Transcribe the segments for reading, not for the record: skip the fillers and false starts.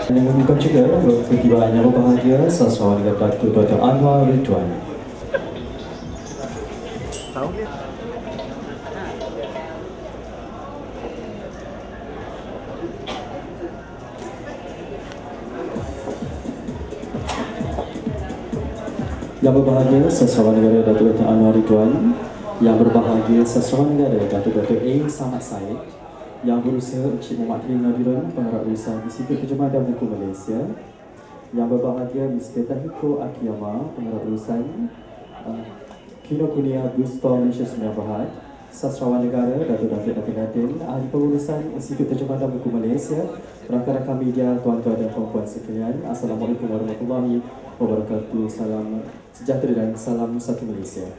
Yang mengumumkan juga ketibaan yang berbahagia sasaran negara Datuk Dr. Anwar Ridwan. Yang berbahagia sasaran negara Datuk Dr. Anwar Ridwan. Yang berbahagia sasaran negara Datuk Dr. A. Samad Said. Yang berusaha Encik Muhammad Hil Nadiran, pengarah urusan Institut Terjemahan Buku Malaysia. Yang berbahagia Mr. Tahiko Akiyama, pengarah urusan Kinokuniya Gusto Malaysia Sembilan Berhad. Sastrawan Negara Datuk David Natin, Ahli Pengurusan Institut Terjemahan Buku Malaysia. Rakan-rakan media, tuan-tuan dan puan-puan sekalian, Assalamualaikum warahmatullahi wabarakatuh. Salam sejahtera dan salam satu Malaysia.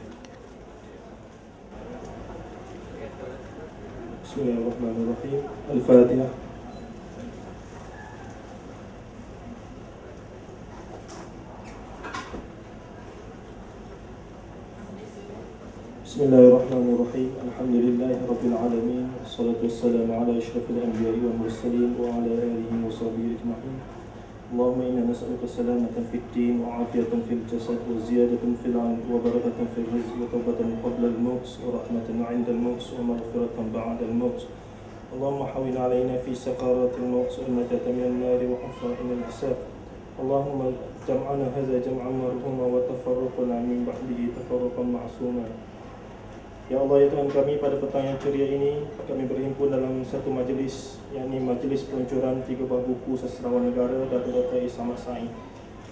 Bismillahirrahmanirrahim. Al-Fatihah. Bismillahirrahmanirrahim. Alhamdulillahirabbil alamin. Wassalatu wassalamu ala asyrafil anbiya'i wal mursalin wa ala alihi wa sahbihi ajma'in. Allahumma inna nas'aluka salamatan fid din wa 'afiyatan fil jasad wa ziyadatan fil 'ilm wa barakatan fil rizq wa tawbatan qabla al-maut wa rahmatan 'inda al-maut wa maghfiratan ba'da al-maut. Allahumma hawwin 'alaina fi sakaratil maut wa najatan minan nar wa hafran min al-hisab. Allahumma jam'ana hadha jam'an marhuma wa tafarraqna min ba'dihi tafarruqan ma'suma. Ya Allah, ya Tuhan kami, pada petang yang ceria ini kami berhimpun dalam satu majlis, yakni majlis peluncuran 3 buah buku sastrawan negara Datuk Dr. A. Samad Said.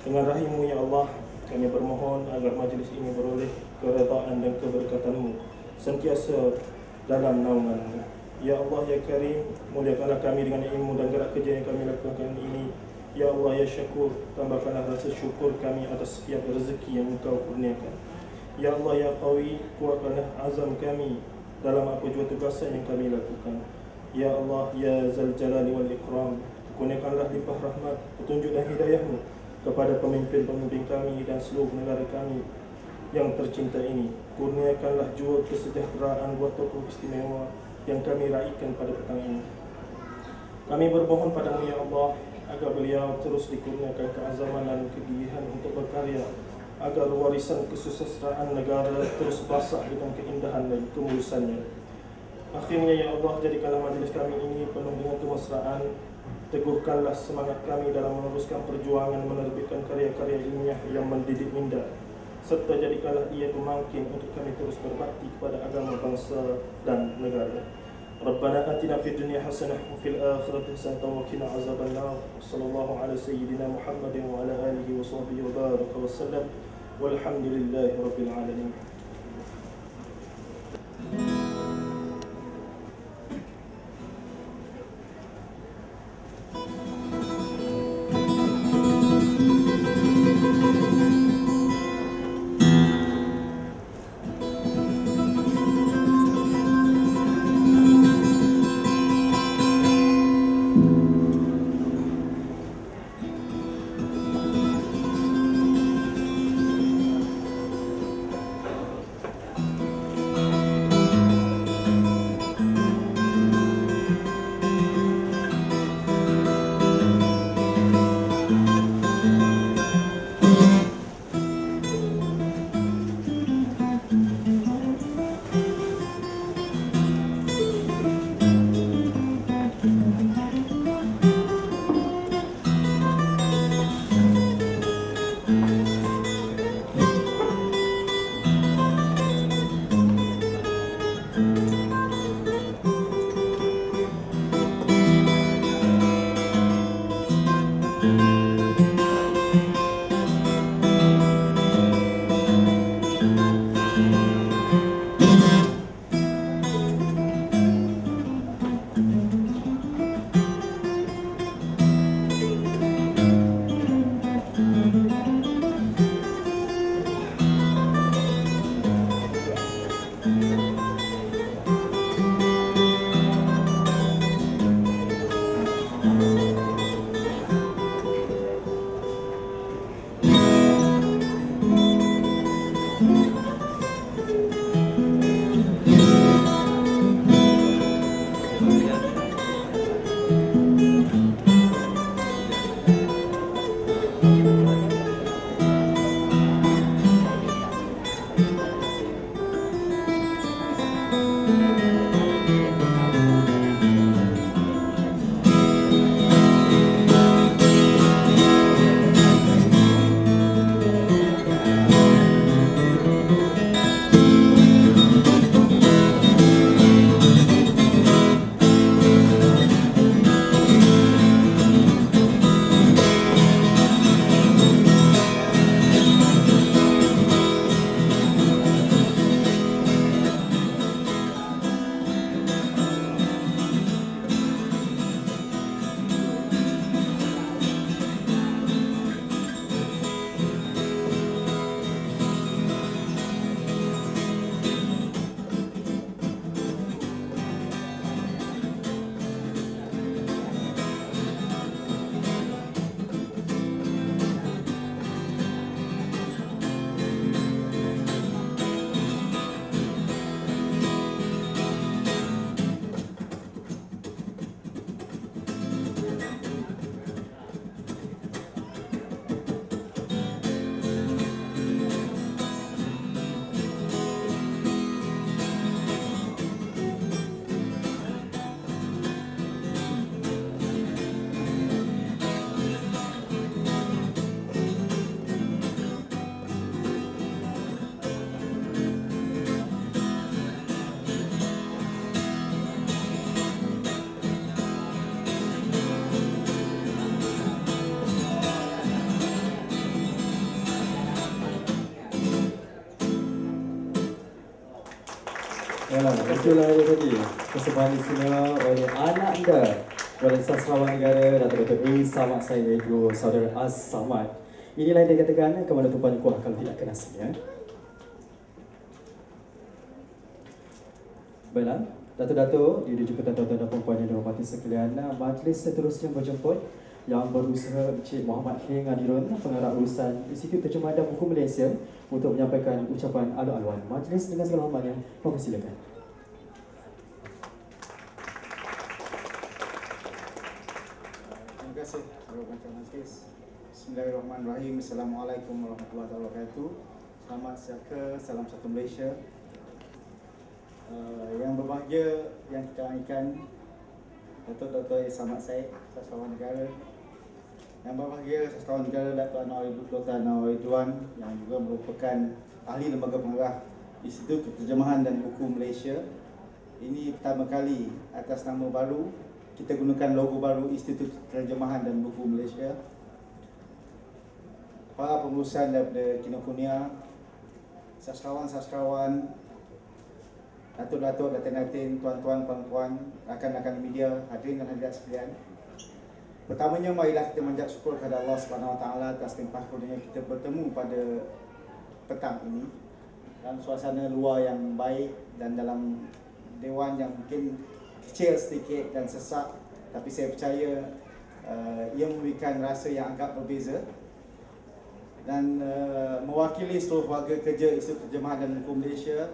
Dengan rahim-Mu ya Allah, kami bermohon agar majlis ini beroleh keredaan dan keberkatan-Mu sentiasa dalam naungan-Mu. Ya Allah, ya Karim, muliakanlah kami dengan ilmu dan gerak kerja yang kami lakukan ini. Ya Allah, ya Syakur, tambahkanlah rasa syukur kami atas setiap rezeki yang Engkau kurniakan. Ya Allah, ya Qawi, kuatkanlah azam kami dalam apa jua tugasan yang kami lakukan. Ya Allah, ya Zal Jalali wal Ikram, kurniakanlah limpah rahmat, petunjuk dan hidayah-Mu kepada pemimpin-pemimpin kami dan seluruh negara kami yang tercinta ini. Kurniakanlah jua kesejahteraan buat tokoh istimewa yang kami raikan pada petang ini. Kami bermohon padamu ya Allah, agar beliau terus dikurniakan keazaman dan kegigihan untuk berkarya, agar warisan kesusastraan negara terus basah dengan keindahan dan kemulusannya. Akhirnya ya Allah, jadikanlah majlis kami ini penuh dengan kemesraan. Teguhkanlah semangat kami dalam meneruskan perjuangan menerbitkan karya-karya ilmiah yang mendidik minda, serta jadikanlah ia pemangkin untuk kami terus berbakti kepada agama, bangsa dan negara. Rabbana atina fid dunya hasanah wa fil akhirati hasanah wa qina azabannar. Sallallahu ala sayyidina Muhammadin wa ala alihi wa sahbihi wa baraka wa sallam. Walhamdulillahi rabbil alamin. Itulah itu tadi persembahan istimewa oleh anak anda, oleh sastrawan negara Datuk A. Samad Said iaitu saudara Az Samad. Inilah yang dikatakan kepada tuan kuah kalau tidak kenasi ya. Baiklah, Datuk-datuk, diri juga tuan-tuan dan puan-puan yang dihormati sekalian, majlis seterusnya berjemput yang berusaha Encik Muhammad K. Ngadirun, pengarah urusan Institut Terjemahan dan Buku Malaysia untuk menyampaikan ucapan alu-aluan. Majlis dengan segala hormatnya, persilakan. Terima kasih kepada majlis. Bismillahirrahmanirrahim. Assalamualaikum warahmatullahi wabarakatuh. Selamat siaka, salam satu Malaysia. Yang berbahagia yang kita naikkan Datuk A. Samad Said, sastrawan negara. Yang berbahagia sastrawan negara Datuk Anwar Ridwan yang juga merupakan ahli lembaga pengarah Institut Terjemahan dan Buku Malaysia. Ini pertama kali atas nama baru kita gunakan logo baru Institut Terjemahan dan Buku Malaysia. Para pengurusan daripada Kinokuniya, sastrawan-sastrawan, datuk-datuk, datin-datin, tuan-tuan, puan-puan, rakan-rakan media, hadirin dan hadirat sekalian. Pertamanya, marilah kita mengucap syukur kepada Allah SWT atas limpah kurnianya kita bertemu pada petang ini dalam suasana luar yang baik dan dalam dewan yang mungkin kecil sedikit dan sesak, tapi saya percaya ia memberikan rasa yang agak berbeza. Dan mewakili seluruh warga kerja Institut Terjemahan dan Buku Malaysia,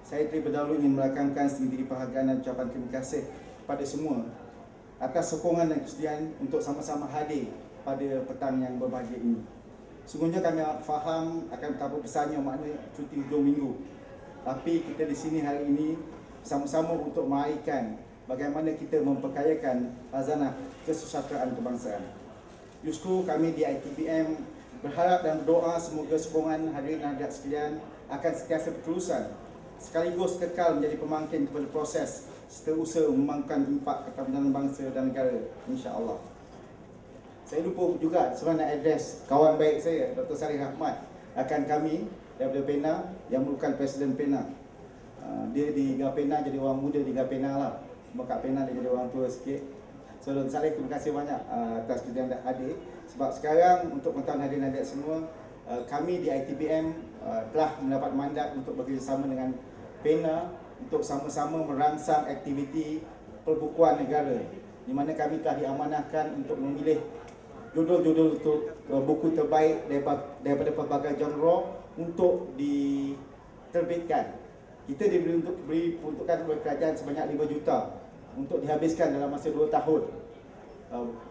saya terlebih dahulu ingin merakamkan setinggi penghargaan dan ucapan terima kasih kepada semua atas sokongan dan kesediaan untuk sama-sama hadir pada petang yang berbahagia ini. Sungguhnya kami faham akan betapa besarnya makna cuti hujung minggu, tapi kita di sini hari ini sama-sama untuk meraihkan bagaimana kita memperkayakan khazanah kesusastraan kebangsaan. Justru kami di ITBM berharap dan berdoa semoga sokongan hadirin dan hadirat sekalian akan sentiasa berterusan sekaligus kekal menjadi pemangkin kepada proses setiausaha membangunkan impak ketambahan bangsa dan negara, insya-Allah. Saya lupa juga sebenarnya nak address kawan baik saya Dr. Sarif Ahmad akan kami daripada PENA yang merupakan Presiden PENA. Dia di Gapena jadi orang muda di Gapena lah. Kat PENA dia jadi orang tua sikit. So Dr. Sarif, terima kasih banyak atas kerja anda hadir. Sebab sekarang untuk pengetahuan hadirin hadirat semua, kami di ITBM telah mendapat mandat untuk bekerjasama dengan PENA untuk sama-sama merangsang aktiviti perbukuan negara, di mana kami telah diamanahkan untuk memilih judul-judul untuk buku terbaik daripada pelbagai genre untuk diterbitkan. Kita diberi peruntukan oleh kerajaan sebanyak 5 juta untuk dihabiskan dalam masa 2 tahun.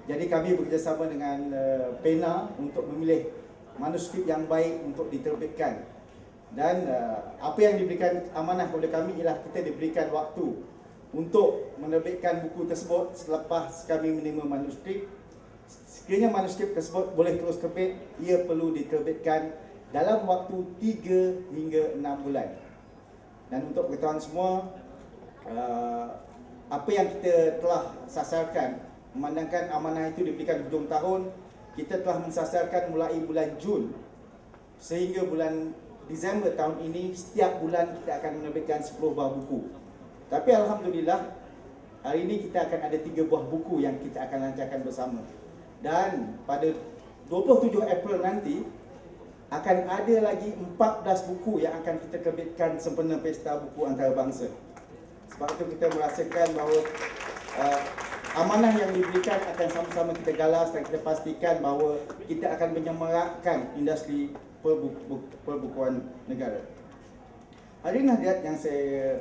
Jadi kami bekerjasama dengan PENA untuk memilih manuskrip yang baik untuk diterbitkan. Dan apa yang diberikan amanah kepada kami ialah kita diberikan waktu untuk menerbitkan buku tersebut selepas kami menerima manuskrip. Sekiranya manuskrip tersebut boleh terus terbit, ia perlu diterbitkan dalam waktu 3 hingga 6 bulan. Dan untuk pengetahuan semua, apa yang kita telah sasarkan, memandangkan amanah itu diberikan hujung tahun, kita telah mensasarkan mulai bulan Jun sehingga bulan Disember tahun ini, setiap bulan kita akan menerbitkan 10 buah buku. Tapi Alhamdulillah, hari ini kita akan ada 3 buah buku yang kita akan lancarkan bersama. Dan pada 27 April nanti, akan ada lagi 14 buku yang akan kita terbitkan sempena Pesta Buku Antarabangsa. Sebab itu kita merasakan bahawa amanah yang diberikan akan sama-sama kita galas dan kita pastikan bahawa kita akan menyemarakkan industri perbukuan negara. Hadirin hadirat yang saya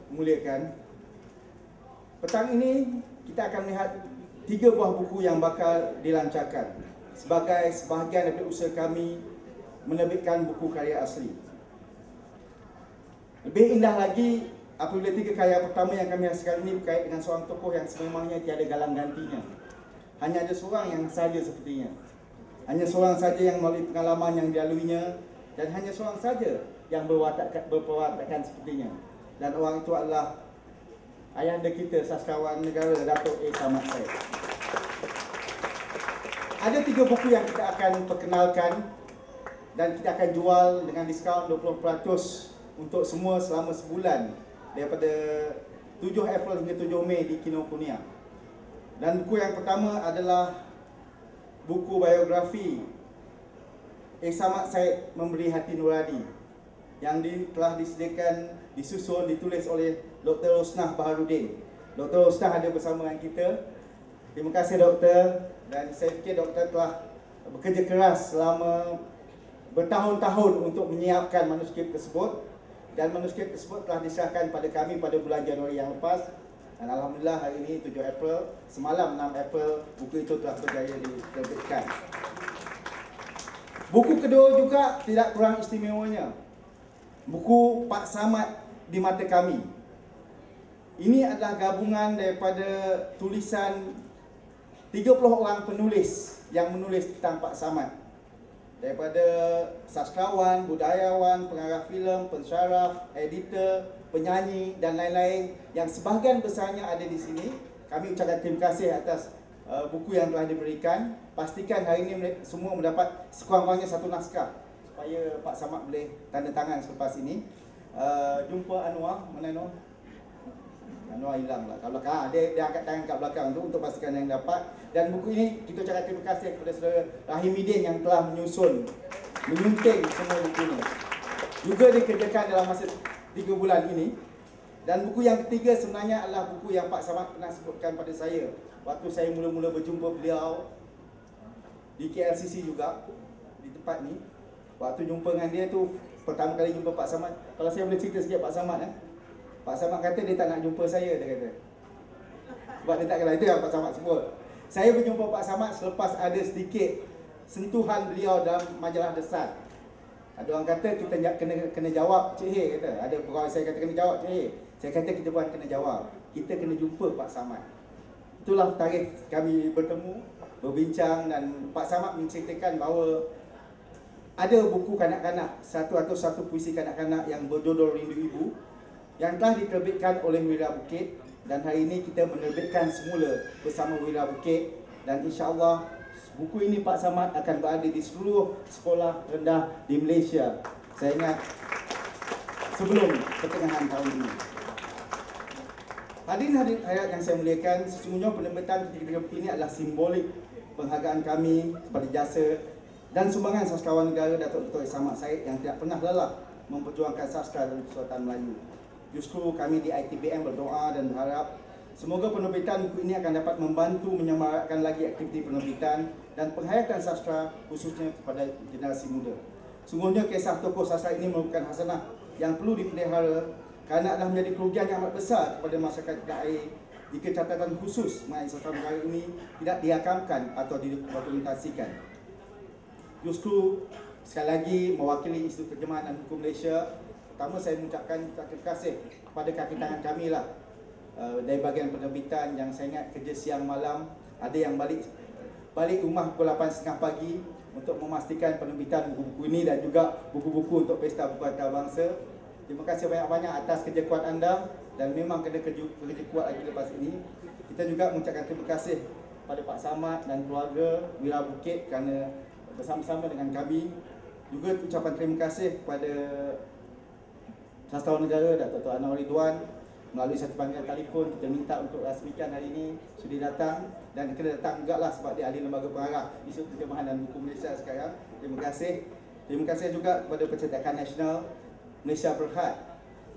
muliakan, petang ini kita akan melihat 3 buah buku yang bakal dilancarkan sebagai sebahagian daripada usaha kami menerbitkan buku karya asli. Lebih indah lagi apabila 3 karya pertama yang kami hasilkan ini berkait dengan seorang tokoh yang sememangnya tiada galang gantinya. Hanya ada seorang yang saja sepertinya. Hanya seorang saja yang melalui pengalaman yang dilaluinya, dan hanya seorang saja yang berperwatakan sepertinya. Dan orang itu adalah ayahanda kita, sastrawan negara Datuk A. Samad Said. Ada 3 buku yang kita akan perkenalkan dan kita akan jual dengan diskaun 20% untuk semua selama sebulan daripada 7 April hingga 7 Mei di Kinokuniya. Dan buku yang pertama adalah buku biografi Samad Said Memberi Hati Nurani yang telah disusun, ditulis oleh Dr. Rosnah Baharudin. Dr. Rosnah ada bersama dengan kita. Terima kasih Doktor, dan saya fikir Doktor telah bekerja keras selama bertahun-tahun untuk menyiapkan manuskrip tersebut, dan manuskrip tersebut telah diserahkan pada kami pada bulan Januari yang lepas. Dan Alhamdulillah hari ini 7 April, semalam 6 April, buku itu telah berjaya diterbitkan. Buku kedua juga tidak kurang istimewanya. Buku Pak Samad di Mata Kami. Ini adalah gabungan daripada tulisan 30 orang penulis yang menulis tentang Pak Samad. Daripada sastrawan, budayawan, pengarah filem, pensyarah, editor, penyanyi dan lain-lain yang sebahagian besarnya ada di sini. Kami ucapkan terima kasih atas buku yang telah diberikan. Pastikan hari ini semua mendapat sekurang-kurangnya satu naskah supaya Pak Samad boleh tanda tangan selepas ini. Jumpa Anwar, mana Anwar? Anwar hilang lah kat belakang. Dia angkat tangan kat belakang tu untuk pastikan yang dapat. Dan buku ini kita ucapkan terima kasih kepada saudara Rahimidin yang telah menyunting semua buku ini. Juga dikerjakan dalam masa 3 bulan ini. Dan buku yang ketiga sebenarnya adalah buku yang Pak Samad pernah sebutkan pada saya waktu saya mula-mula berjumpa beliau di KLCC juga, di tempat ni. Waktu jumpa dengan dia tu, pertama kali jumpa Pak Samad, kalau saya boleh cerita sikit Pak Samad, Pak Samad kata dia tak nak jumpa saya, dia kata. Sebab dia tak kenal, itu yang Pak Samad sebut. Saya berjumpa Pak Samad selepas ada sedikit sentuhan beliau dalam majalah Desat. Ada orang kata kita kena jawab, Cik Hei kata. Ada pegawai saya kata kena jawab, Cik Hei. Saya kata kita bukan kena jawab, kita kena jumpa Pak Samad. Itulah tarikh kami bertemu, berbincang, dan Pak Samad menceritakan bahawa ada buku kanak-kanak, satu puisi kanak-kanak yang berjudul Rindu Ibu yang telah diterbitkan oleh Wira Bukit, dan hari ini kita menerbitkan semula bersama Wira Bukit, dan insya-Allah buku ini Pak Samad akan berada di seluruh sekolah rendah di Malaysia. Saya ingat sebelum pertengahan tahun ini. Hadirin hadirat yang saya muliakan, sesungguhnya penerbitan ketiga buku ini adalah simbolik penghargaan kami kepada jasa dan sumbangan sastrawan negara Datuk Dr. Samad Said yang tidak pernah lelah memperjuangkan sastra dan kesultanan Melayu. Justru kami di ITBM berdoa dan berharap semoga penerbitan buku ini akan dapat membantu menyemarakkan lagi aktiviti penerbitan dan penghayatan sastra khususnya kepada generasi muda. Sungguhnya kisah tokoh sastra ini merupakan hasanah yang perlu dipelihara kerana adalah menjadi kerugian yang amat besar kepada masyarakat tanah air jika catatan khusus mengenai sastra negara ini tidak diakamkan atau didokumentasikan. Justru sekali lagi mewakili Institut Terjemahan dan Buku Malaysia, pertama saya mengucapkan terima kasih kepada kaki tangan kami lah dari bahagian penerbitan yang saya ingat kerja siang malam, ada yang balik rumah pukul 8.30 pagi untuk memastikan penerbitan buku-buku ini dan juga buku-buku untuk Pesta Buku Antarabangsa. Terima kasih banyak-banyak atas kerja kuat anda, dan memang kena kerja kuat lagi lepas ini. Kita juga mengucapkan terima kasih kepada Pak Samad dan keluarga Wira Bukit kerana bersama-sama dengan kami. Juga ucapan terima kasih kepada Sastrawan Negara Datuk Anwar Ridwan. Melalui satu panggilan telefon kita minta untuk rasmikan hari ini sudi datang, dan kena datang juga lah sebab dia ahli lembaga pengarah Institut Terjemahan dan Buku Malaysia sekarang. Terima kasih. Terima kasih juga kepada Percetakan Nasional Malaysia Berhad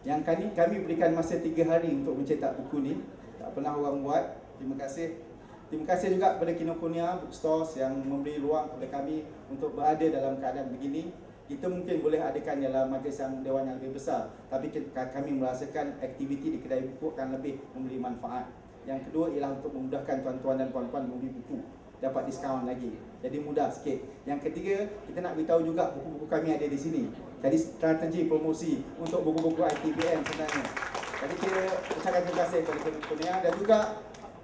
yang kami berikan masa 3 hari untuk mencetak buku ni. Tak pernah orang buat. Terima kasih. Terima kasih juga kepada Kinokuniya Bookstores yang memberi ruang kepada kami untuk berada dalam keadaan begini. Kita mungkin boleh adakan dalam majlis yang dewan yang lebih besar, tapi kami merasakan aktiviti di kedai buku akan lebih memberi manfaat. Yang kedua ialah untuk memudahkan tuan-tuan dan puan-puan membeli buku, dapat diskaun lagi, jadi mudah sikit. Yang ketiga, kita nak beritahu juga buku-buku kami ada di sini. Jadi strategi promosi untuk buku-buku ITBM sebenarnya. Jadi kita ucapkan terima kasih kepada Kinokuniya, dan juga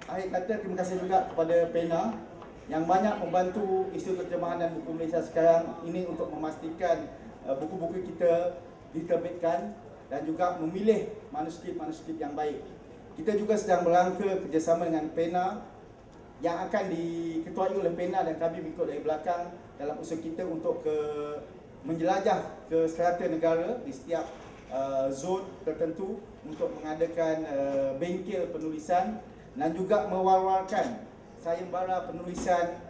akhir kata terima kasih juga kepada Pena yang banyak membantu Institut Terjemahan dan Buku Malaysia sekarang ini untuk memastikan buku-buku kita diterbitkan dan juga memilih manuskrip-manuskrip yang baik. Kita juga sedang berangka kerjasama dengan Pena yang akan diketuai oleh Pena, dan kami ikut dari belakang dalam usaha kita untuk menjelajah ke strata negara di setiap zon tertentu untuk mengadakan bengkel penulisan dan juga mewar-warkan sayembara penulisan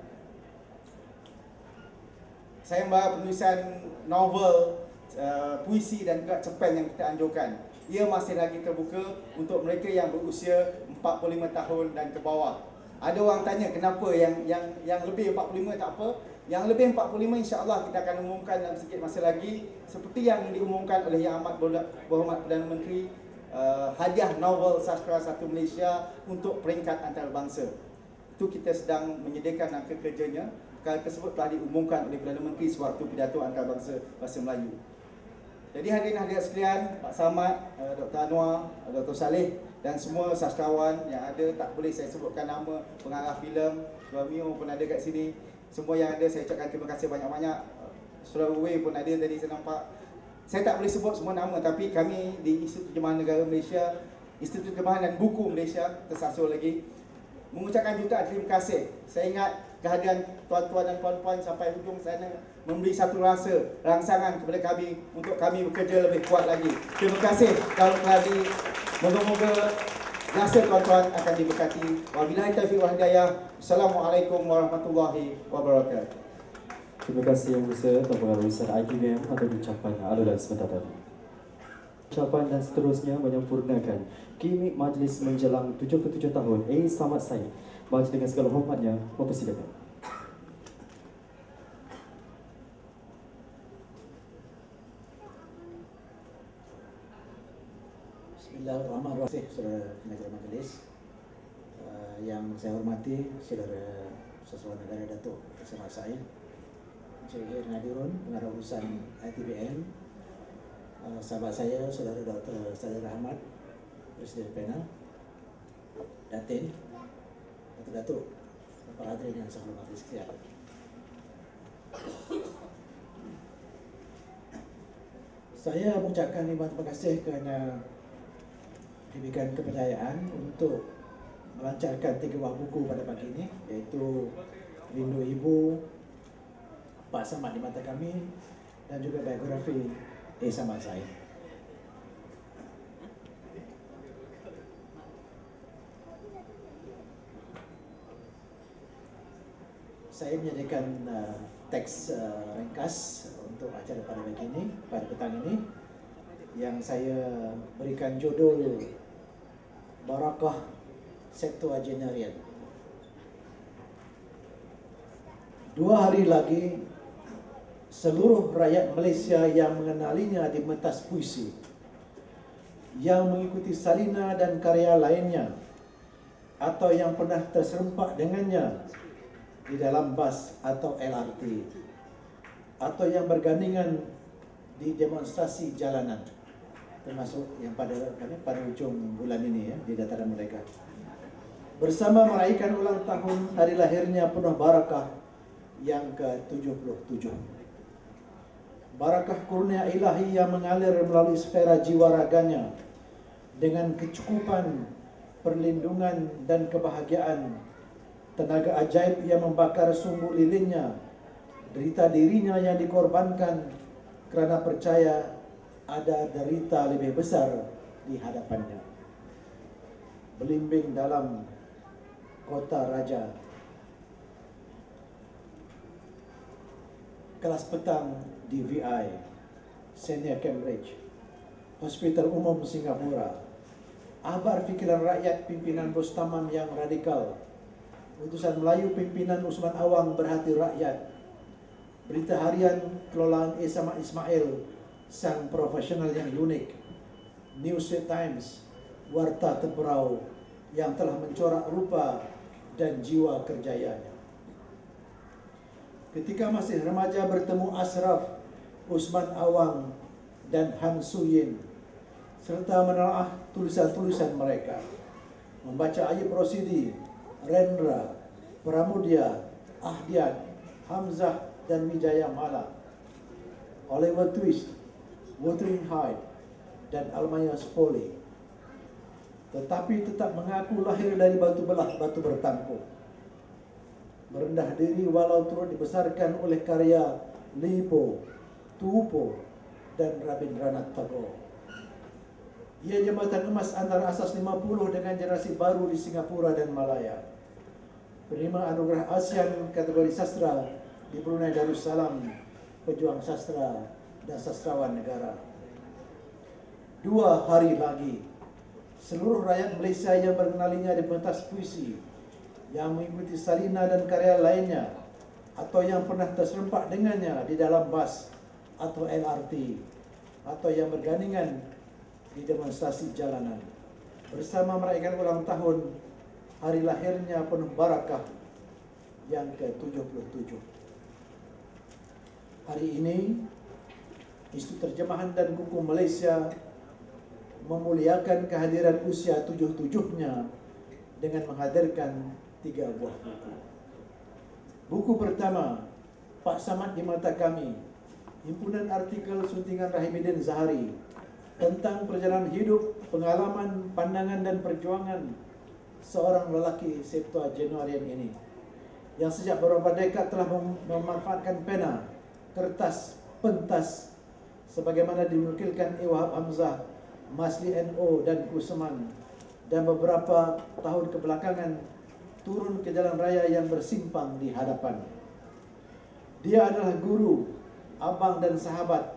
novel, puisi dan juga cerpen yang kita anjurkan. Ia masih lagi terbuka untuk mereka yang berusia 45 tahun dan ke bawah. Ada orang tanya kenapa yang lebih 45 tak apa. Yang lebih 45 insya-Allah kita akan umumkan dalam sedikit masa lagi, seperti yang diumumkan oleh Yang Amat Berhormat Perdana Menteri, hadiah novel sastra satu Malaysia untuk peringkat antarabangsa. Itu kita sedang menyediakan angka kerjanya. Perkara tersebut telah diumumkan oleh Perdana Menteri sewaktu pidato antarabangsa bahasa Melayu. Jadi hadirin hadirat sekalian, Pak Samad, Dr. Anwar, Dr. Saleh dan semua sastrawan yang ada, tak boleh saya sebutkan nama, pengarah filem, Surah Mio pun ada kat sini. Semua yang ada saya ucapkan terima kasih banyak-banyak. Surah Uwe pun ada tadi saya nampak. Saya tak boleh sebut semua nama, tapi kami di Institut Terjemahan Negara Malaysia, Institut Terjemahan dan Buku Malaysia, tersasul lagi, mengucapkan jutaan terima kasih. Saya ingat kehadiran tuan-tuan dan puan-puan sampai hujung sana memberi satu rasa rangsangan kepada kami untuk kami bekerja lebih kuat lagi. Terima kasih kalau tadi. Moga-moga jasa tuan-tuan akan diberkati. Wabillahi taufiq wal hidayah. Assalamualaikum warahmatullahi wabarakatuh. Terima kasih Yang Besar Tuan Pengarah Besar ITBM atas ucapan alunan sebentar tadi. Ucapan dan seterusnya menyempurnakan gimmick majlis menjelang 77 tahun A. Samad Said. Majlis dengan segala hormatnya mempersilakan. Bismillahirrahmanirrahim. Saudara pengacara majlis yang saya hormati, Saudara Sesatuan Negara Datuk Samad Said, Encik Nadirun, Pengarah Urusan ITBM, sahabat saya Saudara Dr. Saleh Rahmat, Presiden Panel, Datin, Datuk-Datuk, para hadirin yang saya hormati sekalian. Saya mengucapkan terima kasih kerana diberikan kepercayaan untuk melancarkan 3 buah buku pada pagi ini, iaitu Rindu Ibu, Pak Samad di Mata Kami, dan juga biografi A. Samad Said. Saya menyediakan teks ringkas untuk acara pada pagi ini, pada petang ini, yang saya berikan judul Barakah Septuagenarian. 2 hari lagi, seluruh rakyat Malaysia yang mengenalinya di pentas puisi, yang mengikuti salina dan karya lainnya, atau yang pernah terserempak dengannya di dalam bas atau LRT, atau yang bergandingan di demonstrasi jalanan, termasuk yang pada ujung bulan ini ya, di dataran mereka, bersama meraihkan ulang tahun hari lahirnya penuh barakah yang ke-77. Barakah kurnia ilahi yang mengalir melalui sfera jiwa raganya dengan kecukupan, perlindungan dan kebahagiaan, tenaga ajaib yang membakar sumbu lilinnya, derita dirinya yang dikorbankan kerana percaya ada derita lebih besar di hadapannya. Belimbing dalam kota raja. Kelas petang di VI, Senior Cambridge, Hospital Umum Singapura. Abar fikiran rakyat pimpinan Bustaman yang radikal. Utusan Melayu pimpinan Usman Awang berhati rakyat. Berita harian kelolaan A. Samad Ismail, sang profesional yang unik. New Straits Times, warta temperau yang telah mencorak rupa dan jiwa kerjayanya. Ketika masih remaja bertemu Ashraf, Usman Awang dan Han Suyin, serta menelaah tulisan-tulisan mereka, membaca Ayub Rosidi, Rendra, Pramudia, Ahdiat, Hamzah dan Mijaya Mala, Oliver Twist, Wuthering Heights dan Almaya Spoli, tetapi tetap mengaku lahir dari batu belah, batu bertampuk. Merendah diri walau turut dibesarkan oleh karya Lipo, Tupo dan Rabindranath Tagore. Ia jambatan emas antara asas 50 dengan generasi baru di Singapura dan Malaya. Penerima anugerah ASEAN kategori sastra di Brunei Darussalam, pejuang sastra dan sastrawan negara. 2 hari lagi, seluruh rakyat Malaysia yang mengenalinya di pentas puisi, yang mengikuti salina dan karya lainnya, atau yang pernah terserempak dengannya di dalam bas atau LRT, atau yang bergandingan di demonstrasi jalanan, bersama merayakan ulang tahun hari lahirnya penuh barakah yang ke-77. Hari ini, Institut Terjemahan dan Buku Malaysia memuliakan kehadiran usia 77-nya dengan menghadirkan 3 buah buku. Buku pertama, Pak Samad di Mata Kami, himpunan artikel suntingan Rahimudin Zahari tentang perjalanan hidup, pengalaman, pandangan dan perjuangan seorang lelaki septuagenarian ini, yang sejak beberapa dekad telah memanfaatkan pena, kertas, pentas, sebagaimana dinukilkan Wahab Hamzah, Masli NO dan Kuseman, dan beberapa tahun kebelakangan turun ke jalan raya yang bersimpang di hadapan. Dia adalah guru, abang dan sahabat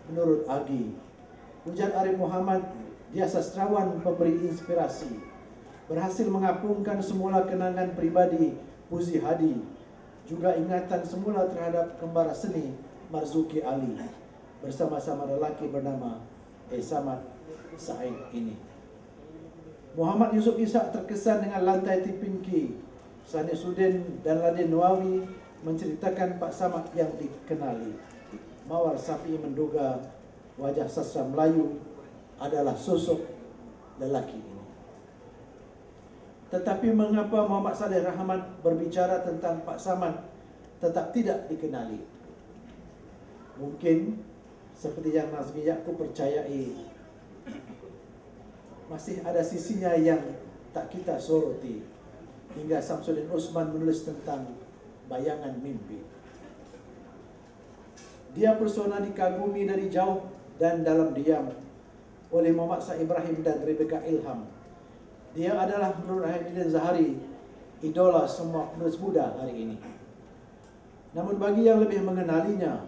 menurut Agi. Hujan Arif Muhammad, dia sastrawan pemberi inspirasi, berhasil mengapungkan semula kenangan pribadi Puzi Hadi, juga ingatan semula terhadap kembara seni Marzuki Ali, bersama-sama lelaki bernama Samad Said ini. Muhammad Yusuf Ishak terkesan dengan Lantai Tipinki, Sani Sudin dan Ladin Nawawi menceritakan Pak Samad yang dikenali. Mawar Sapi menduga wajah sastra Melayu adalah sosok lelaki ini. Tetapi mengapa Muhammad Saleh Rahmat berbicara tentang Pak Samad tetap tidak dikenali? Mungkin seperti yang Nazmi Yaakob percayai, masih ada sisinya yang tak kita soroti, hingga Samsudin Osman menulis tentang bayangan mimpi. Dia persona dikagumi dari jauh dan dalam diam oleh Muhammad Said Ibrahim dan Rebecca Ilham. Dia adalah menurut Rahimudin Zahari idola semua penulis muda hari ini. Namun bagi yang lebih mengenalinya,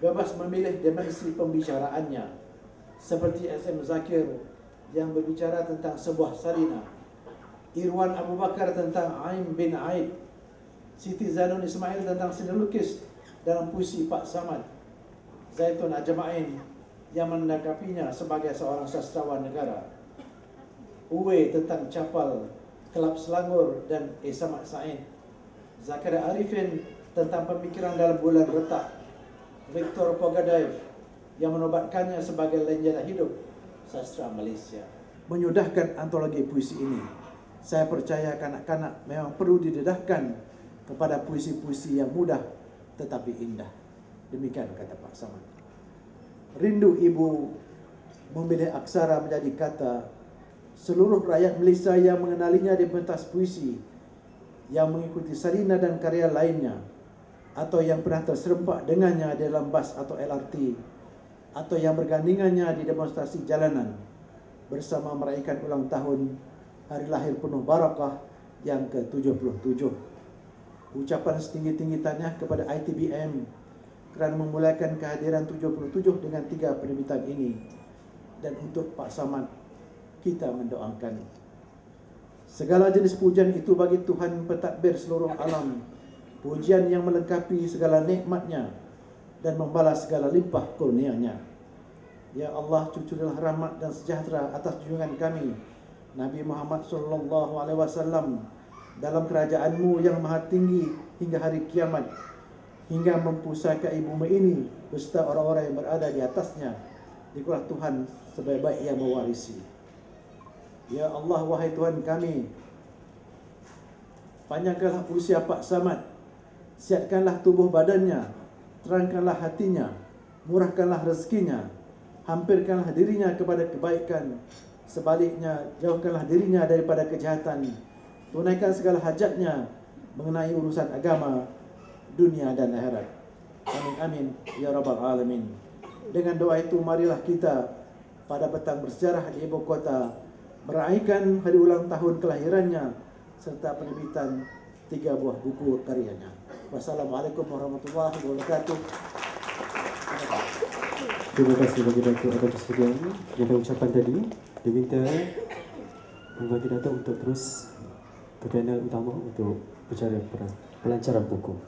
bebas memilih dimensi pembicaraannya, seperti SM Zakir yang berbicara tentang sebuah salina, Irwan Abu Bakar tentang Aim bin Aib, Siti Zainun Ismail tentang seni lukis dalam puisi Pak Samad, Zaitun Ajma'in yang menanggapinya sebagai seorang sastrawan negara, Uwe tentang Capal, Kelab Selangor dan Samad Said, Zakaria Arifin tentang pemikiran dalam bulan retak, Victor Pogadaev yang menobatkannya sebagai legenda hidup sastra Malaysia. Menyudahkan antologi puisi ini, saya percaya kanak-kanak memang perlu didedahkan kepada puisi-puisi yang mudah tetapi indah. Demikian kata Pak Samad. Rindu ibu memilih aksara menjadi kata. Seluruh rakyat Malaysia yang mengenalinya di pentas puisi, yang mengikuti salina dan karya lainnya, atau yang pernah terserempak dengannya di dalam bas atau LRT, atau yang bergandingannya di demonstrasi jalanan, bersama merayakan ulang tahun hari lahir penuh barakah yang ke-77. Ucapan setinggi-tinggi tahniah kepada ITBM kerana memulakan kehadiran 77 dengan 3 penerbitan ini. Dan untuk Pak Samad, kita mendoakan segala jenis pujian itu bagi Tuhan pentadbir seluruh alam, pujian yang melengkapi segala nikmatnya dan membalas segala limpah kurnianya. Ya Allah, cucurlah rahmat dan sejahtera atas junjungan kami Nabi Muhammad SAW dalam kerajaan-Mu yang maha tinggi hingga hari kiamat, hingga mempusakai bumi ini beserta orang-orang yang berada di atasnya. Dikulah Tuhan sebaik-baik yang mewarisi. Ya Allah, wahai Tuhan kami, panjangkanlah usia Pak Samad, sihatkanlah tubuh badannya, terangkanlah hatinya, murahkanlah rezekinya, hampirkanlah dirinya kepada kebaikan, sebaliknya jauhkanlah dirinya daripada kejahatan, tunaikan segala hajatnya mengenai urusan agama, dunia dan akhirat. Amin amin ya rabbal alamin. Dengan doa itu marilah kita pada petang bersejarah di ibu kota, meraihkan hari ulang tahun kelahirannya serta penerbitan 3 buah buku karyanya. Wassalamualaikum warahmatullahi wabarakatuh. Terima kasih bagi Datuk atas persediaan kita ucapan tadi. Diminta bagi Datuk untuk terus ke panel utama untuk bicara pelancaran buku.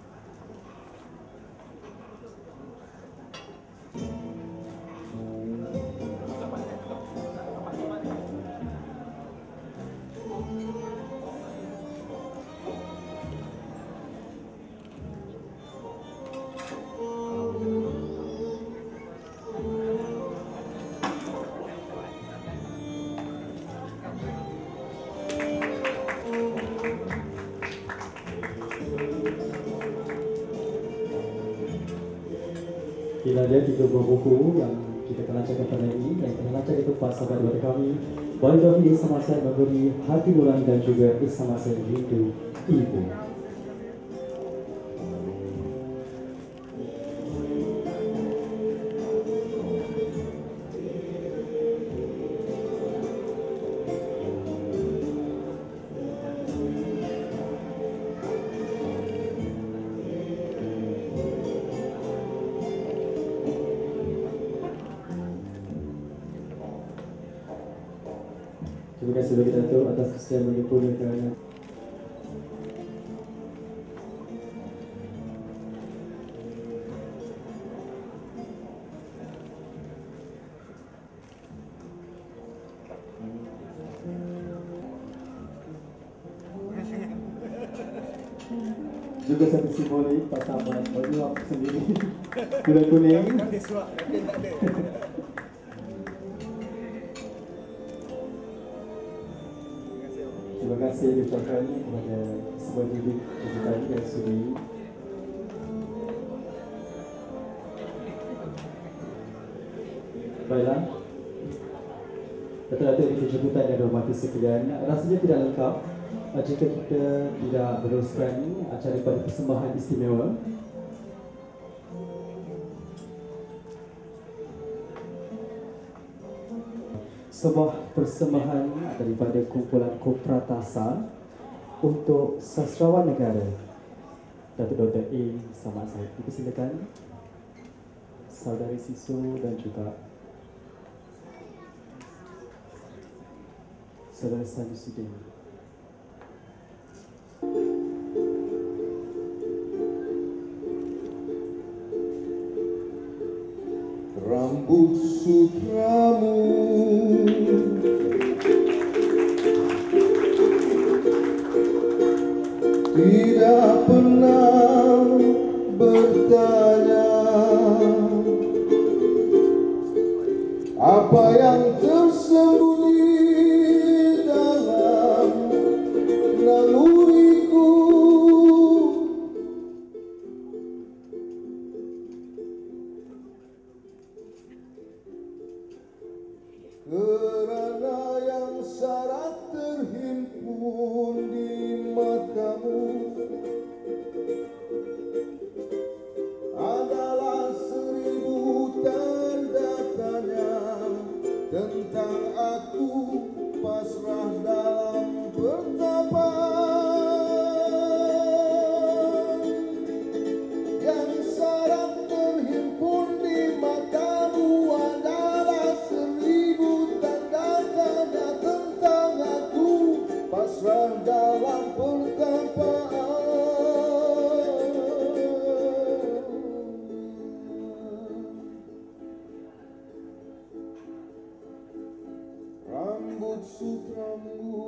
Kita ada 3 buah buku yang kita akan lancarkan pada ini. Yang kita lancar itu Pak sahabat kepada kami, Biografi Isam Asad Memberi Hati Nurani dan juga Isam Asad Rindu Ibu. Terima kasih bagi Datuk atas kesediaan menyempurnakan. Juga satu simbolik Pak Sahabat menyuap sendiri kuda kuning. Terima kasih diucapkan kepada semua didik tadi yang sudi. Baiklah, Datuk-datuk di jemputan yang dihormati sekalian, rasanya tidak lengkap jika kita tidak meneruskan acara pada persembahan istimewa. Sebuah persembahan daripada kumpulan Kopratasa untuk sastrawan negara Datuk Dr. A. Samad Said. Dipersilakan saudari Sisu dan juga saudara Sanusidin. Rambut sutramu tidak pernah bertanya apa yang tersembunyi dalam naluriku. Kerana yang syarat terhimpun di matamu adalah 1000 tanda tanya tentang aku pasrah dalam pertapaan. Yang syarat terhimpun di matamu adalah 1000 tanda tanya tentang aku pasrah dalam pertapaan. Rambut sutramu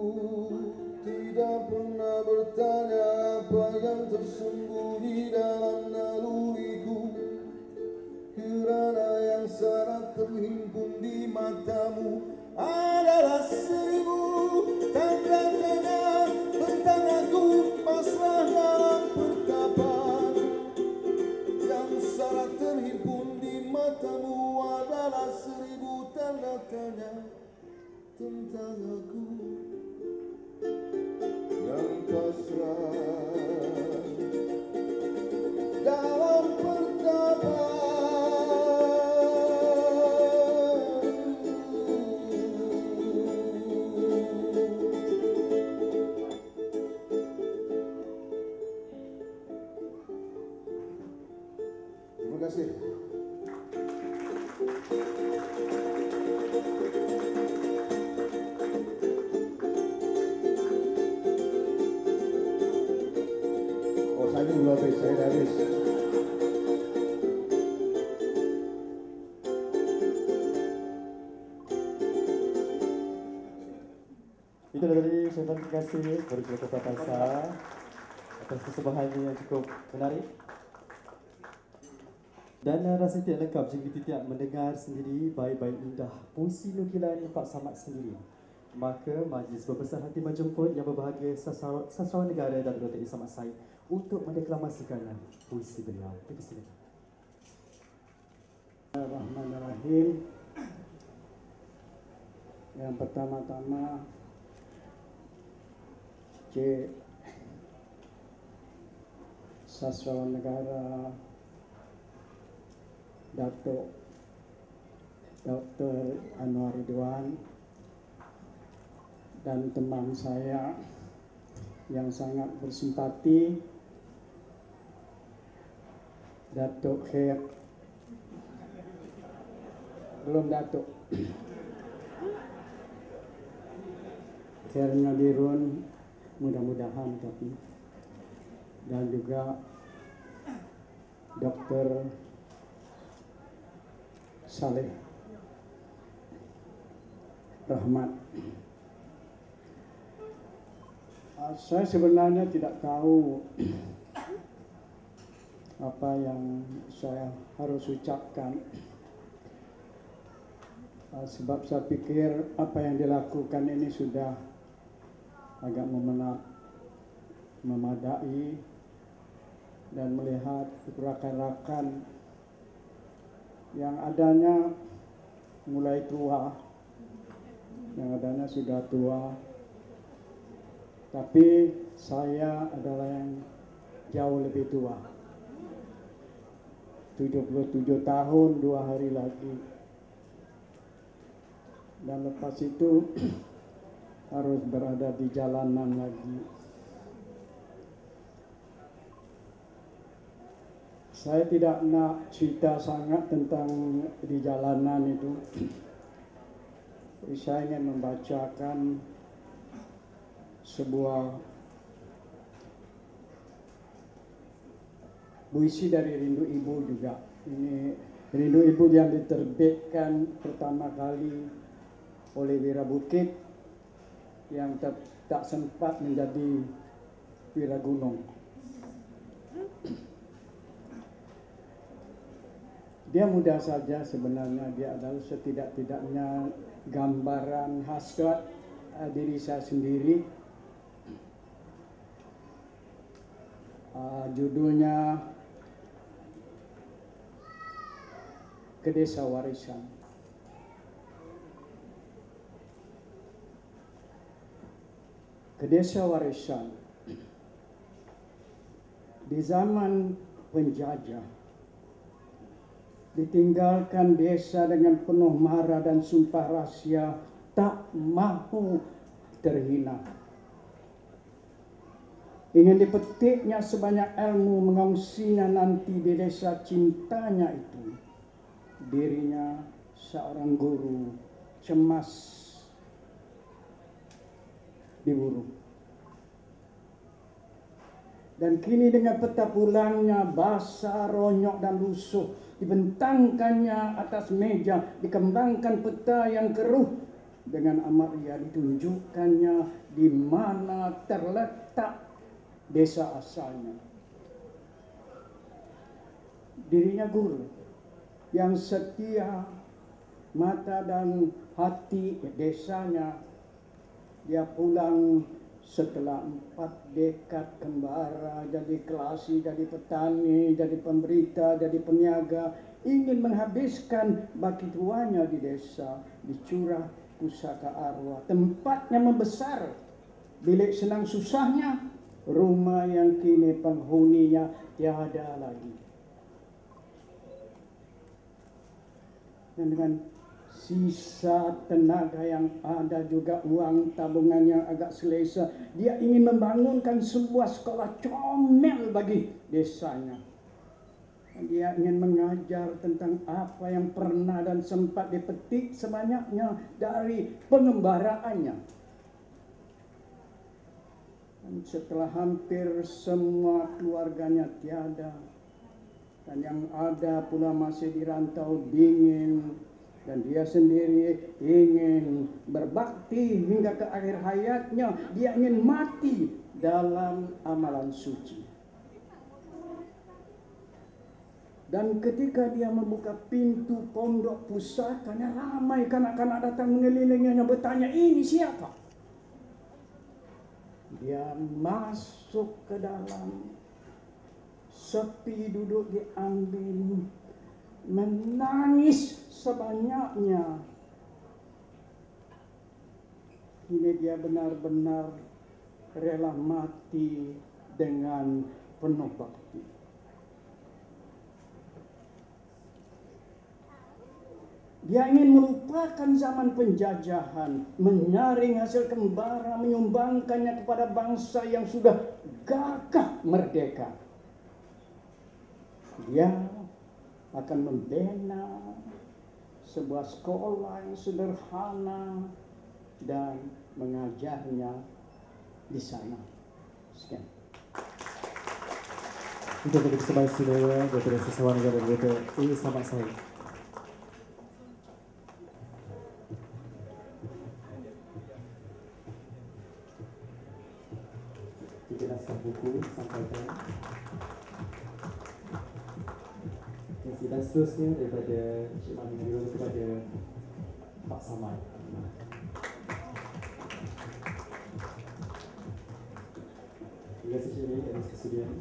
tidak pernah bertanya apa yang tersembunyi dalam naluriku. Kerana yang syarat terhimpun di matamu adalah 1000 tanda tanya tentang aku pasrah dalam pertapaan. Yang syarat terhimpun di matamu adalah 1000 tanda tanya tentang aku yang pasrah dalam pertapaan. kasih. Oh, saya belum habis, saya dah habis. Itu tadi saya terima kasih kepada Ketua Pasa atas persembahannya yang cukup menarik. Dan rasa tidak lengkap jika kita tidak mendengar sendiri baik-baik indah puisi nukilan Pak Samad sendiri. Maka majlis berbesar hati menjemput yang berbahagia sastrawan negara dan Dr. E. Samad Said untuk mendeklamasikan puisi beliau. Silakan. Bismillahirrahmanirrahim. Yang pertama-tama sastrawan negara Datuk Dr. Anwar Ridwan dan teman saya yang sangat bersimpati Datuk Khair, belum Datuk Khair Nadirun, mudah-mudahan tapi, dan juga Dr. Saleh Rahmat. Saya sebenarnya tidak tahu apa yang saya harus ucapkan, sebab saya pikir apa yang dilakukan ini sudah agak memadai, dan melihat rakan-rakan yang adanya mulai tua, yang adanya sudah tua, tapi saya adalah yang jauh lebih tua, 77 tahun 2 hari lagi, dan lepas itu harus berada di jalanan lagi. Saya tidak nak cerita sangat tentang di jalanan itu. Saya ingin membacakan sebuah puisi dari Rindu Ibu juga. Ini Rindu Ibu yang diterbitkan pertama kali oleh Wira Bukit yang tak sempat menjadi Wira Gunung. Dia mudah saja sebenarnya, dia adalah setidak-tidaknya gambaran hasrat diri saya sendiri. Judulnya Ke Desa Warisan. Ke Desa Warisan. Di zaman penjajah, ditinggalkan desa dengan penuh marah dan sumpah rahsia, tak mahu terhina. Ingin dipetiknya sebanyak ilmu, mengongsinya nanti di desa cintanya itu. Dirinya seorang guru, cemas diburu. Dan kini dengan peta pulangnya basah, ronyok dan lusuh, dibentangkannya atas meja, dikembangkan peta yang keruh. Dengan amat ria ditunjukkannya di mana terletak desa asalnya. Dirinya guru yang setia mata dan hati desanya. Dia pulang setelah 4 dekad kembara, jadi kelasi, jadi petani, jadi pemberita, jadi peniaga, ingin menghabiskan baki tuanya di desa, di curah pusaka arwah, tempatnya membesar, bilik senang susahnya, rumah yang kini penghuninya tiada lagi. Dan dengan sisa tenaga yang ada, juga uang tabungan yang agak selesa, dia ingin membangunkan sebuah sekolah comel bagi desanya. Dia ingin mengajar tentang apa yang pernah dan sempat dipetik sebanyaknya dari pengembaraannya. Dan setelah hampir semua keluarganya tiada, dan yang ada pula masih di rantau dingin, dan dia sendiri ingin berbakti hingga ke akhir hayatnya, dia ingin mati dalam amalan suci. Dan ketika dia membuka pintu pondok pusakanya, ramai kanak-kanak datang mengelilinginya bertanya, ini siapa? Dia masuk ke dalam, sepi, duduk diambil, menangis sebanyaknya. Ini dia benar-benar rela mati dengan penuh bakti. Dia ingin melupakan zaman penjajahan, menyaring hasil kembara, menyumbangkannya kepada bangsa yang sudah gagah merdeka. Dia akan membina sebuah sekolah yang sederhana dan mengajarnya di sana. Sekian. Untuk bersama saudara Dr. Sesawang Negara Dr. E. Samat Said. Tiga naskah buku sampaikan. Dan seterusnya daripada Encik Mami Nurul kepada Pak Samad. Terima kasih Cik Mami atas kesediaan.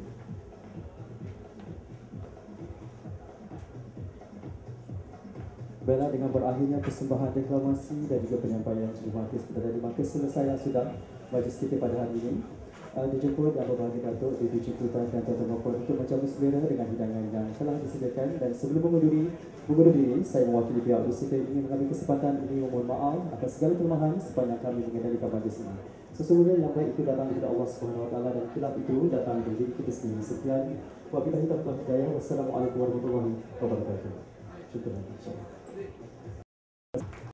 Baiklah, dengan berakhirnya persembahan deklamasi dan juga penyampaian Cikgu Markis tadi, maka selesai sudah majlis kita pada hari ini. Dijemput dan berbahagia Datuk di Tujuh Kutan dan Tuan-Tuan Puan untuk menjamu selera dengan hidangan yang telah disediakan. Dan sebelum mengundur diri, saya mewakili pihak UCT ingin mengambil kesempatan ini memohon maaf atas segala kelemahan sepanjang kami mengendalikan majlis ini. Sesungguhnya yang baik itu datang dari Allah SWT dan khilaf itu datang dari diri kita sendiri. Sekian, wabillahi taufiq wal hidayah. Wassalamualaikum warahmatullahi wabarakatuh. Syukur.